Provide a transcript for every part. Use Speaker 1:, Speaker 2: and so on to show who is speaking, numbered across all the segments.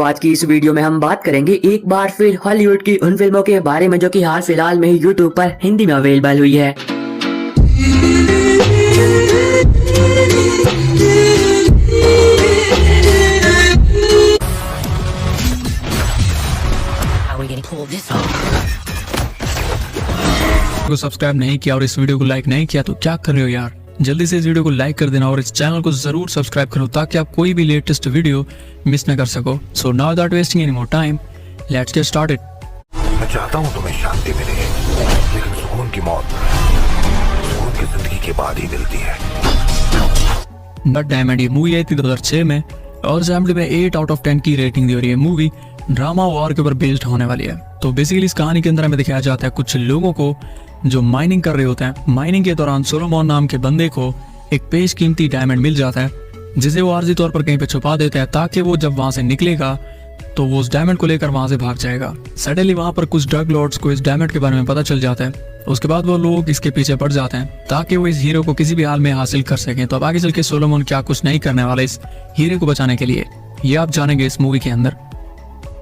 Speaker 1: आज की इस वीडियो में हम बात करेंगे एक बार फिर हॉलीवुड की उन फिल्मों के बारे में जो कि हाल फिलहाल में यूट्यूब पर हिंदी में अवेलेबल हुई है।
Speaker 2: को सब्सक्राइब नहीं किया और इस वीडियो को लाइक नहीं किया तो क्या कर रहे हो यार, जल्दी से इस वीडियो को लाइक कर देना और इस चैनल को जरूर सब्सक्राइब करो ताकि आप कोई भी लेटेस्ट वीडियो मिस न कर सको। So now that wasting any more time, let's get started.
Speaker 3: मैं चाहता हूँ तुम्हें शांति मिले, लेकिन सुकून की मौत सुकून की जिंदगी के बाद ही मिलती है।
Speaker 2: बट डायमंड ये मूवी आई थी 2006 में और IMDb में 8 आउट ऑफ 10 की रेटिंग दी और ये मूवी ड्रामा वॉर के ऊपर बेस्ड होने वाली है। तो बेसिकली इस कहानी के अंदर हमें दिखाया जाता है कुछ लोगों को जो माइनिंग कर रहे होते हैं। माइनिंग के दौरान सोलोमन नाम के बंदे को एक पेशकीमती डायमंड मिल जाता है जिसे वो आर्जी तौर पर कहीं पे छुपा देता है ताकि वो जब वहां से निकलेगा तो वो उस डायमंड को लेकर वहां से भाग जाएगा। सडनली वहां पर कुछ ड्रग लॉर्ड्स को इस डायमंड के बारे में पता चल जाता है। उसके बाद वो लोग इसके पीछे पड़ जाते हैं ताकि वो इस हीरो को किसी भी हाल में हासिल कर सकें। तो अब आगे चल के सोलोमन क्या कुछ नहीं करने वाला इस हीरे को बचाने के लिए, ये आप जानेंगे इस मूवी के अंदर।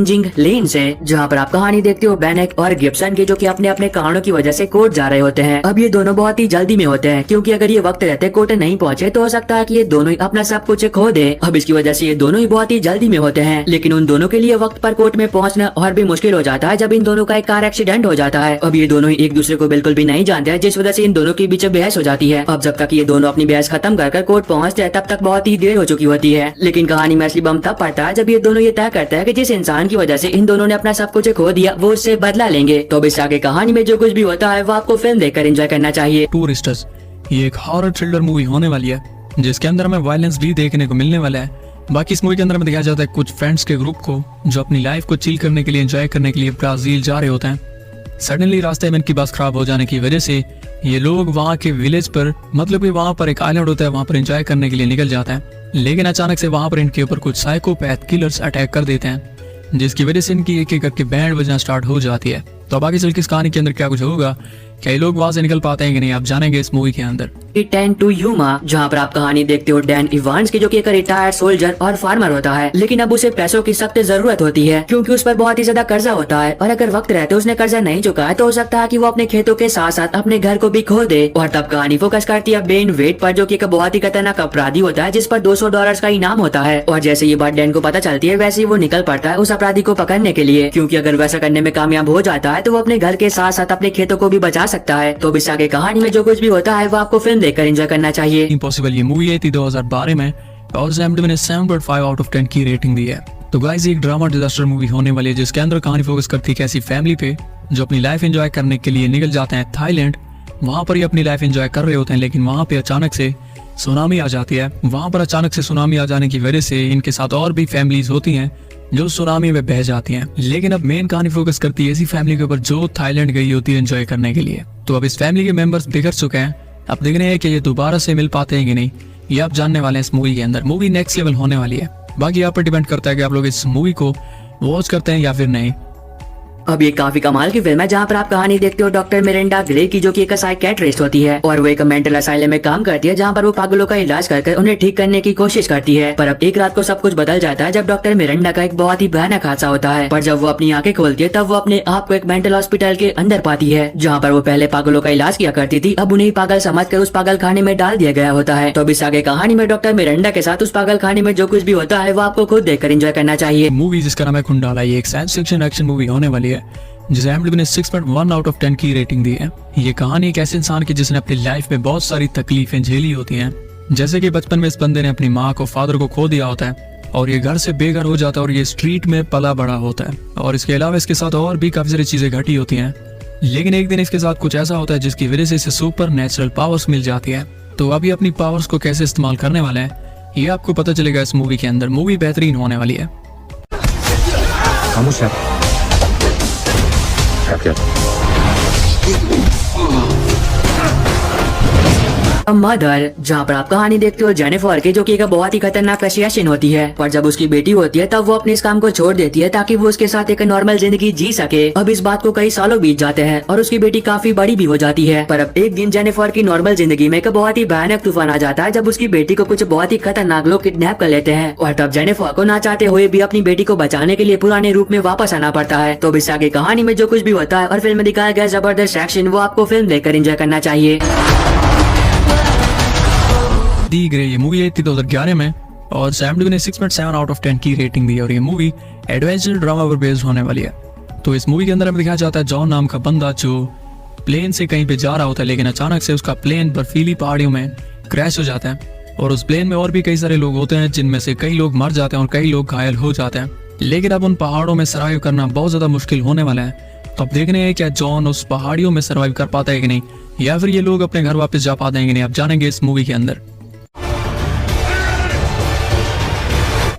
Speaker 1: जिंग लेन से जहाँ पर आप कहानी देखते हो बेनेक और गिब्सन की, जो कि अपने अपने कारणों की वजह से कोर्ट जा रहे होते हैं। अब ये दोनों बहुत ही जल्दी में होते हैं क्योंकि अगर ये वक्त रहते कोर्ट नहीं पहुंचे तो हो सकता है कि ये दोनों ही अपना सब कुछ खो दे। अब इसकी वजह से ये दोनों ही बहुत ही जल्दी में होते हैं, लेकिन उन दोनों के लिए वक्त पर कोर्ट में पहुंचना और भी मुश्किल हो जाता है जब इन दोनों का एक कार एक्सीडेंट हो जाता है। अब ये दोनों ही एक दूसरे को बिल्कुल भी नहीं जानते हैं, जिस वजह से इन दोनों के बीच बहस हो जाती है। अब जब तक ये दोनों अपनी बहस खत्म कर कोर्ट पहुँचते हैं तब तक बहुत ही देर हो चुकी होती है। लेकिन कहानी में असली बम तब पड़ता है जब ये दोनों ये तय करते हैं कि जिस इंसान की वजह से इन दोनों ने अपना सब कुछ खो दिया वो उससे बदला लेंगे। तो अब इस आगे कहानी में जो कुछ भी होता है वो आपको फिल्म देखकर एंजॉय करना चाहिए।
Speaker 2: टूरिस्टर्स ये एक हॉरर थ्रिलर मूवी होने वाली है जिसके अंदर हमें वायलेंस भी देखने को मिलने वाला है। बाकी इस मूवी के अंदर हमें दिखाया जाता है कुछ फ्रेंड्स के ग्रुप को जो अपनी लाइफ को चिल करने के लिए, एंजॉय करने के लिए ब्राजील जा रहे होते हैं। सडनली रास्ते में इनकी बस खराब हो जाने की वजह से ये लोग वहाँ के विलेज पर, मतलब कि वहाँ पर एक आइलैंड होता है, वहाँ पर एंजॉय करने के लिए निकल जाते हैं। लेकिन अचानक से वहाँ पर इनके ऊपर कुछ साइकोपैथ किलर्स अटैक कर देते हैं जिसकी वजह से इनकी एक एक करके बैंड बजना स्टार्ट हो जाती है। तो अब आगे चल के इस कहानी के अंदर क्या कुछ होगा, क्या ये लोग वहां से निकल पाते हैं कि नहीं, आप जानेंगे इस मूवी के अंदर।
Speaker 1: टैन टू यूमा जहाँ पर आप कहानी देखते हो डैन इवांस की, जो कि एक रिटायर्ड सोल्जर और फार्मर होता है, लेकिन अब उसे पैसों की सख्त जरूरत होती है क्योंकि उस पर बहुत ही ज्यादा कर्जा होता है और अगर वक्त रहते उसने कर्जा नहीं चुकाया तो हो सकता है कि वो अपने खेतों के साथ साथ अपने घर को भी खो दे। और तब कहानी फोकस करती है बेन वेट पर, जो कि एक बहुत ही खतरनाक अपराधी होता है जिस पर $200 का इनाम होता है। और जैसे ये बात डैन को पता चलती है वैसे ही वो निकल पड़ता है उस अपराधी को पकड़ने के लिए, क्योंकि अगर वैसा करने में कामयाब हो जाता है तो वो अपने घर के साथ साथ अपने खेतों को भी बचा सकता है। तो इस आगे कहानी में जो कुछ भी होता है वो आपको फिल्म देखकर एंजॉय करना चाहिए।
Speaker 2: इम्पॉसिबल ये मूवी आई थी 2012 में और IMDb ने 7.5 आउट ऑफ 10 की रेटिंग दी है। तो गाइस एक ड्रामा डिजास्टर मूवी होने वाली है जिसके अंदर कहानी फोकस करती है एक ऐसी फैमिली पे जो अपनी लाइफ एंजॉय करने के लिए निकल जाते हैं थाईलैंड। वहां पर ये अपनी लाइफ एंजॉय कर रहे होते हैं, लेकिन वहां पे अचानक से सुनामी आ जाती है। वहां पर अचानक से सुनामी आ जाने की वजह से इनके साथ और भी फैमिलीज होती हैं जो सुनामी में बह जाती हैं। लेकिन अब मेन कहानी फोकस करती है ऐसी फैमिली के ऊपर जो थाईलैंड गई होती है एंजॉय करने के लिए। तो अब इस फैमिली के मेंबर्स बिगड़ चुके हैं, अब देखने हैं कि ये दोबारा से मिल पाते हैं कि नहीं, ये आप जानने वाले हैं इस मूवी के अंदर। मूवी नेक्स्ट लेवल होने वाली है, बाकी आप पर डिपेंड करता है कि आप लोग इस मूवी को वॉच करते हैं या फिर नहीं।
Speaker 1: अब ये काफी कमाल की फिल्म है जहाँ पर आप कहानी देखते हो डॉक्टर मिरिंडा ग्रे की, जो कि एक साइकेट्रिस्ट होती है और वो एक मेंटल असाइलम में काम करती है जहाँ पर वो पागलों का इलाज कर उन्हें ठीक करने की कोशिश करती है। पर अब एक रात को सब कुछ बदल जाता है जब डॉक्टर मिरिंडा का एक बहुत ही भयानक हादसा होता है। पर जब वो अपनी आंखें खोलती है तब वो अपने आप को एक मेंटल हॉस्पिटल के अंदर पाती है जहाँ पर वो पहले पागलों का इलाज किया करती थी, अब उन्हें पागल समझकर उस पागल खाने में डाल दिया गया होता है। तो अब इस आगे कहानी में डॉक्टर मिरिंडा के साथ उस पागल खाने में जो कुछ भी होता है वो आपको खुद देखकर एंजॉय करना चाहिए।
Speaker 2: मूवी जिसका नाम है खुंडाला, ये एक साइंस फिक्शन एक्शन मूवी होने वाली है जिसे IMDb ने 6.1 आउट ऑफ 10 की रेटिंग दी है। ये कहानी एक ऐसे इंसान की जिसने अपनी लाइफ में बहुत सारी तकलीफें झेली होती हैं, जैसे कि बचपन में इस बंदे ने अपनी माँ को, फादर को खो दिया होता है और ये घर से बेघर हो जाता है और ये स्ट्रीट में पला बड़ा होता है। और इसके अलावा इसके साथ और भी काफी सारी चीजें घटी होती हैं, लेकिन एक दिन इसके साथ कुछ ऐसा होता है जिसकी वजह से इसे सुपर नेचुरल पावर्स मिल जाती है। तो अभी अपनी पावर्स को कैसे इस्तेमाल करने वाला है ये आपको पता चलेगा इस मूवी के अंदर। मूवी बेहतरीन होने वाली है।
Speaker 1: मदर, जहाँ पर आप कहानी देखते हो जेनिफर की, जो कि एक बहुत ही खतरनाक रशियन होती है, पर जब उसकी बेटी होती है तब वो अपने इस काम को छोड़ देती है ताकि वो उसके साथ एक नॉर्मल जिंदगी जी सके। अब इस बात को कई सालों बीत जाते हैं और उसकी बेटी काफी बड़ी भी हो जाती है। पर अब एक दिन जेनिफर की नॉर्मल जिंदगी में एक बहुत ही भयानक तूफान आ जाता है जब उसकी बेटी को कुछ बहुत ही खतरनाक लोग किडनैप कर लेते हैं और तब जेनिफर को ना चाहते हुए भी अपनी बेटी को बचाने के लिए पुराने रूप में वापस आना पड़ता है। तो इस आगे कहानी में जो कुछ भी होता है और फिल्म में दिखाया गया जबरदस्त एक्शन, वो आपको फिल्म देखकर एंजॉय करना चाहिए।
Speaker 2: दी गई ये मूवी आई थी 2011 में और सैम ने 6.7 आउट ऑफ 10 की रेटिंग दी है और ये मूवी एडवेंचर ड्रामा पर बेस्ड होने वाली है। तो इस मूवी के अंदर हमें दिखाया जाता है जॉन नाम का बंदा जो प्लेन से कहीं पे जा रहा होता है, लेकिन अचानक से उसका प्लेन बर्फीली पहाड़ियों में क्रैश हो जाता है और उस प्लेन में और भी कई सारे लोग होते हैं जिनमें से कई लोग मर जाते हैं और कई लोग घायल हो जाते हैं। लेकिन अब उन पहाड़ों में सर्वाइव करना बहुत ज्यादा मुश्किल होने वाला है। तो अब देखने हैं क्या जॉन उस पहाड़ियों में सर्वाइव कर पाता है कि नहीं, या फिर ये लोग अपने घर वापस जा पाते हैं कि नहीं, आप जानेंगे इस मूवी के अंदर।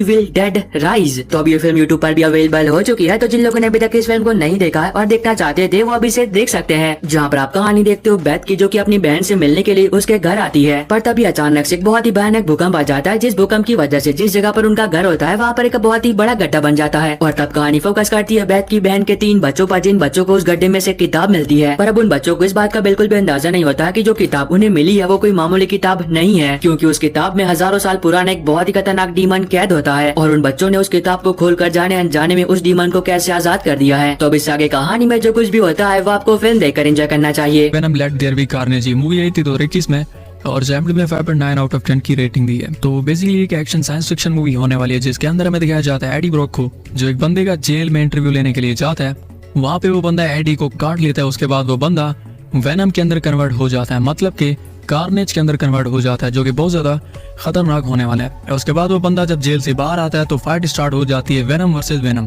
Speaker 1: विल डेड राइज, तो अब ये फिल्म यूट्यूब पर भी अवेलेबल हो चुकी है। तो जिन लोगों ने अभी तक इस फिल्म को नहीं देखा है और देखना चाहते थे वो अभी से देख सकते हैं। जहाँ पर आप कहानी देखते हो बेथ की, जो कि अपनी बहन से मिलने के लिए उसके घर आती है, पर तभी अचानक से एक बहुत ही भयानक भूकंप आ जाता है, जिस भूकंप की वजह से जिस जगह पर उनका घर होता है वहाँ पर एक बहुत ही बड़ा गड्ढा बन जाता है। और तब कहानी फोकस करती है बेथ की बहन के 3 बच्चों पर, जिन बच्चों को उस गड्ढे में से किताब मिलती है। पर अब उन बच्चों को इस बात का बिल्कुल भी अंदाजा नहीं होता कि जो किताब उन्हें मिली है वो कोई मामूली किताब नहीं है, क्योंकि उस किताब में हजारों साल पुराना एक बहुत ही खतरनाक डीमन कैद होता है और उन बच्चों ने उस किताब को खोलकर जाने अनजाने में उस डीमन को कैसे आजाद कर दिया है। तो अब इस आगे कहानी में जो कुछ भी होता है वो आपको फिल्म देखकर एंजॉय करना चाहिए।
Speaker 2: Venom let there be carnage movie आई थी 2021 में और IMDb ने 5.9 आउट ऑफ 10 की रेटिंग दी है। तो बेसिकली एक एक्शन साइंस फिक्शन मूवी होने वाली है जिसके अंदर हमें दिखाया जाता है एडी ब्रॉक को, जो एक बंदे का जेल में इंटरव्यू लेने के लिए जाता है। वहाँ पे वो बंदा एडी को काट लेता है, उसके बाद वो बंदा वेनम के अंदर कन्वर्ट हो जाता है, मतलब कि कार्नेज के अंदर कन्वर्ट हो जाता है, जो कि बहुत ज्यादा खतरनाक होने वाला है। उसके बाद वो बंदा जब जेल से बाहर आता है तो फाइट स्टार्ट हो जाती है वेनम वर्सेस वेनम।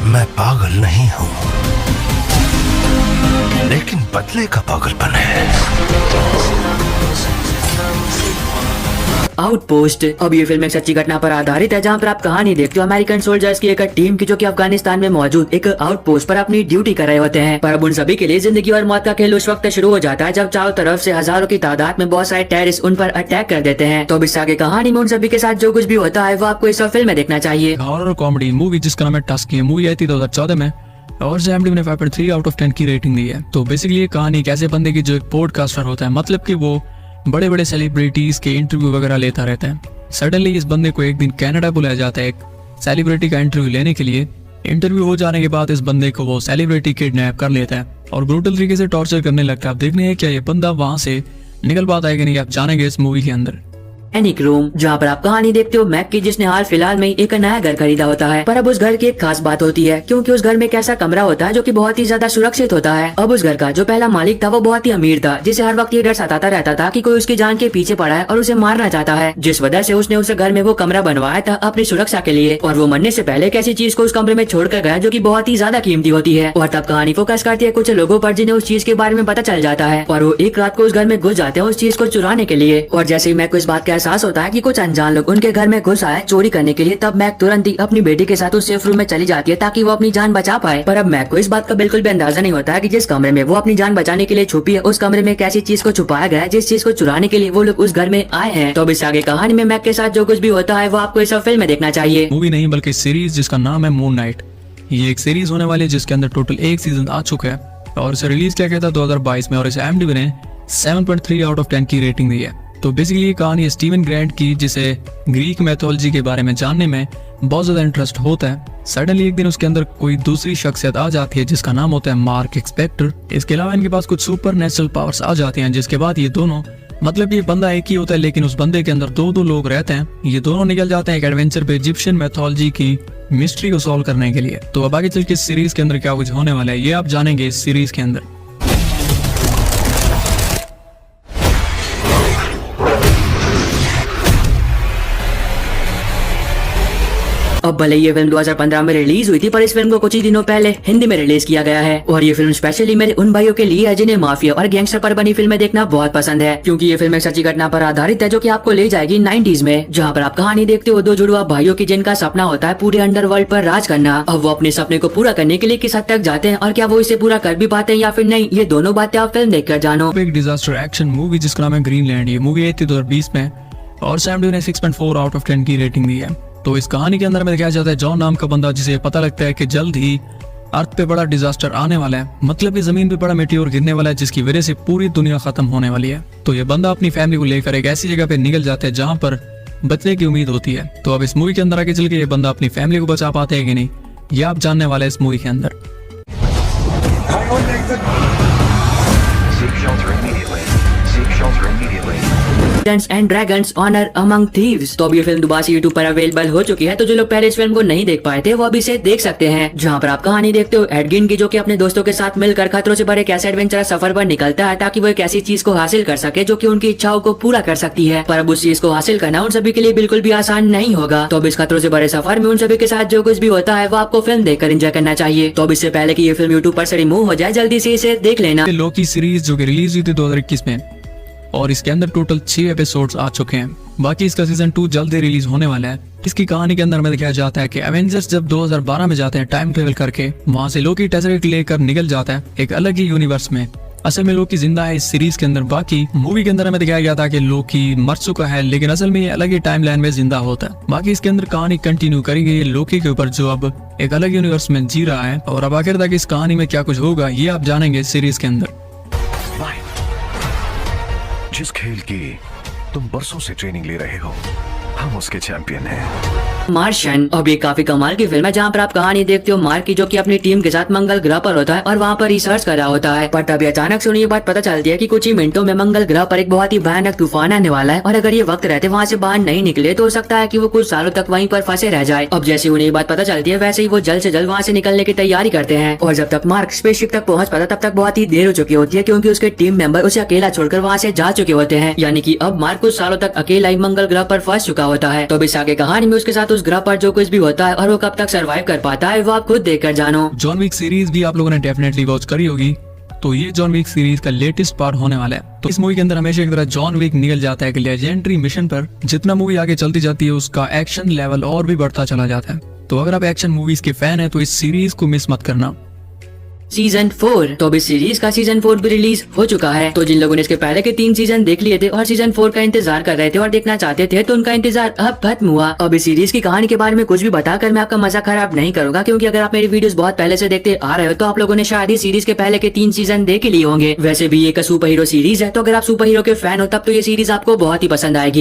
Speaker 3: मैं पागल नहीं हूँ, लेकिन बदले का पागलपन है।
Speaker 1: आउटपोस्ट, अब ये फिल्म एक सच्ची घटना पर आधारित है, जहाँ पर आप कहानी देखते हो अमेरिकन सोल्जर्स की एक टीम की, जो कि अफगानिस्तान में मौजूद एक आउटपोस्ट पर अपनी ड्यूटी कर रहे होते हैं। पर अब उन सभी के लिए जिंदगी और मौत का खेल उस वक्त शुरू हो जाता है जब चारों तरफ से हजारों की तादाद में बहुत सारे टेररिस्ट उन पर अटैक कर देते हैं। तो अब इस आगे कहानी में उन सभी के साथ जो कुछ भी होता है वो आपको इस फिल्म में देखना चाहिए।
Speaker 2: हॉरर कॉमेडी मूवी जिसका नाम है टस्क, ये मूवी आई थी 2014 में और IMDb ने 5.3 आउट ऑफ 10 की रेटिंग दी है। तो बेसिकली ये कहानी एक ऐसे बंदे की जो एक पॉडकास्टर होता है, मतलब कि वो बड़े बड़े सेलिब्रिटीज के इंटरव्यू वगैरह लेता रहता है। सडनली इस बंदे को एक दिन कनाडा बुलाया जाता है एक सेलिब्रिटी का इंटरव्यू लेने के लिए। इंटरव्यू हो जाने के बाद इस बंदे को वो सेलिब्रिटी किडनैप कर लेता है और ब्रूटल तरीके से टॉर्चर करने लगता है। आप देखने हैं क्या ये बंदा वहां से निकल पाता है कि नहीं, आप जानेंगे इस मूवी के अंदर।
Speaker 1: एनिक रूम, जहाँ पर आप कहानी देखते हो मैक की, जिसने हाल फिलहाल में एक नया घर खरीदा होता है। पर अब उस घर की एक खास बात होती है, क्योंकि उस घर में एक ऐसा कमरा होता है जो कि बहुत ही ज्यादा सुरक्षित होता है। अब उस घर का जो पहला मालिक था वो बहुत ही अमीर था, जिसे हर वक्त ये डर सताता रहता था कि कोई उसकी जान के पीछे पड़ा है और उसे मारना चाहता है, जिस वजह से उसने उस घर में वो कमरा बनवाया था अपनी सुरक्षा के लिए। और वो मरने से पहले एक ऐसी चीज को उस कमरे में छोड़कर गया जो की बहुत ही ज्यादा कीमती होती है। और तब कहानी फोकस करती है कुछ लोगों पर जिन्हें उस चीज के बारे में पता चल जाता है और वो एक रात को उस घर में घुस जाते हैं उस चीज को चुराने के लिए। और जैसे ही मैक को इस बात का एहसास होता है कि कुछ अनजान लोग उनके घर में घुस आए चोरी करने के लिए, तब मैक तुरंत ही अपनी बेटी के साथ उस सेफ रूम में चली जाती है ताकि वो अपनी जान बचा पाए। पर अब मैक को इस बात का बिल्कुल भी अंदाजा नहीं होता है कि जिस कमरे में वो अपनी जान बचाने के लिए छुपी है, उस कमरे में एक ऐसी चीज को छुपाया गया है जिस चीज को चुराने के लिए वो लोग उस घर में आए हैं। तो अब इस आगे कहानी में मैक के साथ जो कुछ भी होता है वो आपको इस फिल्म में देखना चाहिए।
Speaker 2: मूवी नहीं बल्कि सीरीज जिसका नाम है मून नाइट। ये एक सीरीज होने वाली है जिसके अंदर टोटल 1 सीजन आ चुका है और इसे रिलीज किया गया था 2022 में और इसे IMDb ने 7.3 आउट ऑफ 10 की रेटिंग दी है। तो बेसिकली ये कहानी स्टीवन ग्रैंट की, जिसे ग्रीक मैथोलॉजी के बारे में जानने में बहुत ज्यादा इंटरेस्ट होता है। सडनली एक दिन उसके अंदर कोई दूसरी शख्सियत आ जाती है जिसका नाम होता है मार्क एक्सपेक्टर। इसके अलावा इनके पास कुछ सुपर नेचुरल पावर्स आ जाते हैं, जिसके बाद ये दोनों, मतलब ये बंदा एक ही होता है लेकिन उस बंदे के अंदर 2 लोग रहते हैं। ये दोनों निकल जाते हैं एक एडवेंचर पे इजिप्शियन मैथोलॉजी की मिस्ट्री को सॉल्व करने के लिए। तो अब आगे चल के इस सीरीज के अंदर क्या कुछ होने वाला है ये आप जानेंगे इस सीरीज के अंदर।
Speaker 1: अब भले ये फिल्म 2015 में रिलीज हुई थी, पर इस फिल्म को कुछ ही दिनों पहले हिंदी में रिलीज किया गया है। और ये फिल्म स्पेशली मेरे उन भाइयों के लिए है जिन्हें माफिया और गैंगस्टर पर बनी फिल्में देखना बहुत पसंद है, क्योंकि ये फिल्म एक सच्ची घटना पर आधारित है जो कि आपको ले जाएगी 90s में, जहाँ पर आप कहानी देखते हो दो जुड़वा भाइयों की जिनका सपना होता है पूरे अंडरवर्ल्ड पर राज करना। अब वो अपने सपने को पूरा करने के लिए किस हद तक जाते हैं और क्या वो इसे पूरा कर भी पाते हैं या फिर नहीं, ये दोनों बातें आप फिल्म देखकर जानो।
Speaker 2: एक डिजास्टर एक्शन मूवी जिसका नाम है ग्रीनलैंड। ये मूवी आई थी 2020 में और सैम ने 6.4 आउट ऑफ 10 की रेटिंग दी है। तो इस कहानी के अंदर में दिखाया जाता है जॉन नाम का बंदा जिसे पता लगता है कि जल्द ही अर्थ पे बड़ा डिजास्टर आने वाला है, मतलब कि जमीन पे बड़ा मेटियोर गिरने वाला है जिसकी वजह से पूरी दुनिया खत्म होने वाली है। तो ये बंदा अपनी फैमिली को लेकर एक ऐसी जगह पे निकल जाता है जहाँ पर बचने की उम्मीद होती है। तो अब इस मूवी के अंदर आगे चल के ये बंदा अपनी फैमिली को बचा पाते है कि नहीं, ये आप जानने वाले इस मूवी के अंदर।
Speaker 1: And dragons honour among thieves. तो अब ये फिल्म दोबारा से यूट्यूब पर अवेलेबल हो चुकी है, तो जो लोग पहले इस फिल्म को नहीं देख पाए थे वो अभी इसे देख सकते हैं, जहाँ पर आप कहानी देखते हो एडगिन की, जो कि अपने दोस्तों के साथ मिलकर खतरों से भरे एक ऐसे एडवेंचर सफर पर निकलता है ताकि वो एक ऐसी चीज को हासिल कर सके जो कि उनकी इच्छाओं को पूरा कर सकती है। पर अब उस चीज को हासिल करना उन सभी के लिए बिल्कुल भी आसान नहीं होगा। तो अब इस खतरों से भरे सफर में उन सभी के साथ जो कुछ भी होता है वो आपको फिल्म देखकर एंजॉय करना चाहिए। तो अब इससे पहले कि ये फिल्म यूट्यूब पर से रिमूव हो जाए, जल्दी से इसे देख लेना।
Speaker 2: लोकी सीरीज जो कि रिलीज हुई थी 2021 में और इसके अंदर टोटल 6 एपिसोड्स आ चुके हैं। बाकी इसका सीजन 2 जल्द ही रिलीज होने वाला है। इसकी कहानी के अंदर में दिखाया जाता है कि एवेंजर्स जब 2012 में जाते हैं टाइम ट्रेवल करके, वहां से लोकी टेसरेक्ट लेकर निकल जाता है एक अलग ही यूनिवर्स में। असल में लोकी जिंदा है इस सीरीज के अंदर। बाकी मूवी के अंदर में दिखाया गया था कि लोकी मर चुका है, लेकिन असल में ये अलग ही टाइमलाइन में जिंदा होता है। बाकी इसके अंदर कहानी कंटिन्यू करी गई है लोकी के ऊपर जो अब एक अलग यूनिवर्स में जी रहा है। और अब आखिर तक इस कहानी में क्या कुछ होगा ये आप जानेंगे सीरीज के अंदर।
Speaker 3: जिस खेल की तुम बरसों से ट्रेनिंग ले रहे हो, हम उसके चैंपियन हैं।
Speaker 1: मार्शियन। अब ये काफी कमाल की फिल्म है जहाँ पर आप कहानी देखते हो मार्क की, जो कि अपनी टीम के साथ मंगल ग्रह पर होता है और वहाँ पर रिसर्च कर रहा होता है। पर तभी अचानक से उन्हें ये बात पता चलती है कि कुछ ही मिनटों में मंगल ग्रह पर एक बहुत ही भयानक तूफान आने वाला है और अगर ये वक्त रहते वहाँ से बाहर नहीं निकले तो हो सकता है कि वो कुछ सालों तक वहीं पर फंसे रह जाए। अब जैसे उन्हें ये बात पता चलती है वैसे ही वो जल्द से जल्द वहाँ से निकलने की तैयारी करते हैं। और जब तक मार्क स्पेसशिप तक पहुँच पाता तब तक बहुत ही देर हो चुकी होती है, क्योंकि उसके टीम मेंबर उसे अकेला छोड़कर वहाँ से जा चुके होते हैं। यानी कि अब मार्क कुछ सालों तक अकेला ही मंगल ग्रह पर फंस चुका होता है। तो अब इस आगे कहानी में उसके साथ उस ग्रह पर जो कुछ भी होता है और वो कब तक सरवाइव कर पाता है वो आप खुद देखकर जानो।
Speaker 2: जॉन विक सीरीज भी आप लोगों ने डेफिनेटली वॉच करी होगी, तो ये जॉन विक सीरीज का लेटेस्ट पार्ट होने वाला है। तो इस मूवी के अंदर हमेशा की तरह जॉन विक निकल जाता है एक लेजेंडरी मिशन पर। जितना मूवी आगे चलती जाती है उसका एक्शन लेवल और भी बढ़ता चला जाता है। तो अगर आप एक्शन मूवीज के फैन है तो इस सीरीज को मिस मत करना।
Speaker 1: सीजन 4। तो अभी सीरीज का सीजन 4 भी रिलीज हो चुका है। तो जिन लोगों ने इसके पहले के 3 सीजन देख लिए थे और सीजन 4 का इंतजार कर रहे थे और देखना चाहते थे, तो उनका इंतजार अब खत्म हुआ। अब इस सीरीज की कहानी के बारे में कुछ भी बताकर मैं आपका मजा खराब नहीं करूंगा, क्योंकि अगर आप मेरी वीडियोस बहुत पहले से देखते आ रहे हो तो आप लोगों ने शायद ही सीरीज के पहले के 3 सीजन देख लिए होंगे। वैसे भी ये एक सुपर हीरो सीरीज है, तो अगर आप सुपर हीरो के फैन हो तब तो ये सीरीज आपको बहुत ही पसंद आएगी।